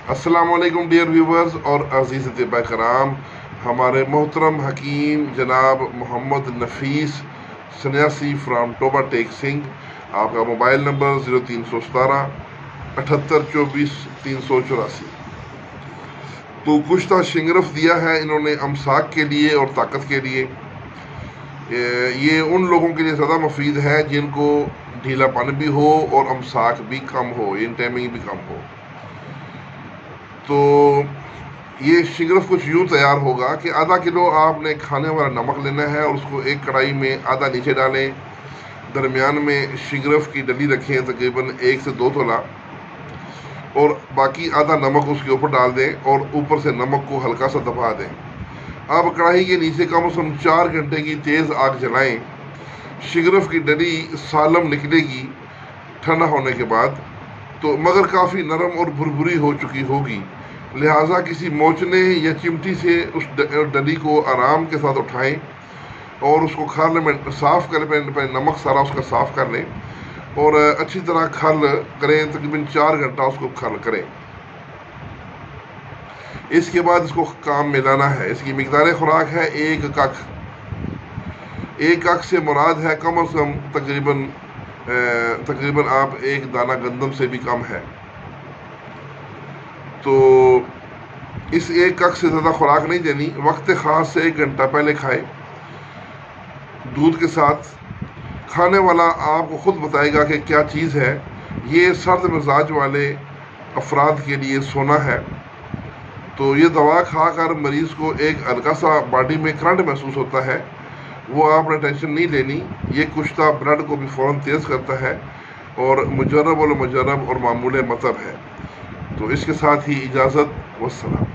अस्सलामुअलैकुम dear viewers और अजीज़ अतिबा कराम। हमारे मोहतरम हकीम जनाब मोहम्मद नफीस सन्यासी फ्राम टोबा टेक सिंह, आपका मोबाइल नंबर 0317 7824 384। तो कुछ तो शिंगरफ दिया है इन्होंने अमसाक के लिए और ताकत के लिए। ये उन लोगों के लिए ज़्यादा मुफीद है जिनको ढीलापन भी हो और अमसाक भी कम हो, इंटेमिंग भी कम हो। तो ये शिंगरफ कुछ यूँ तैयार होगा कि आधा किलो आपने खाने वाला नमक लेना है और उसको एक कढ़ाई में आधा नीचे डालें, दरमियान में शिंगरफ की डली रखें तकरीबन 1 से 2 तोला, और बाकी आधा नमक उसके ऊपर डाल दें और ऊपर से नमक को हल्का सा दबा दें। अब कढ़ाई के नीचे कम से कम 4 घंटे की तेज़ आग जलाएं। शिंगरफ की डली सालम निकलेगी ठंडा होने के बाद, तो मगर काफ़ी नरम और भुरभुरी हो चुकी होगी, लिहाजा किसी मोचने या चिमटी से उस डली को आराम के साथ उठाएं और उसको खाल में साफ़ कर लें। नमक सारा उसका साफ़ कर लें और अच्छी तरह खल करें, तकरीबन 4 घंटा उसको खल करें। इसके बाद इसको काम में लाना है। इसकी मिकदार खुराक है 1 कख। 1 कख से मुराद है कम से कम तकरीबन आप 1 दाना गंदम से भी कम है। तो इस 1 कख से ज़्यादा खुराक नहीं देनी। वक्त ख़ास से 1 घंटा पहले खाए दूध के साथ। खाने वाला आपको ख़ुद बताएगा कि क्या चीज़ है। ये सर्द मिजाज वाले अफराद के लिए सोना है। तो ये दवा खाकर मरीज़ को एक हल्का सा बॉडी में करंट महसूस होता है, वो आपने टेंशन नहीं लेनी। ये कुश्ता ब्लड को भी फ़ौरन तेज़ करता है और मुजर्रब और मामूल मतलब है। तो इसके साथ ही इजाज़त, वस्सलाम।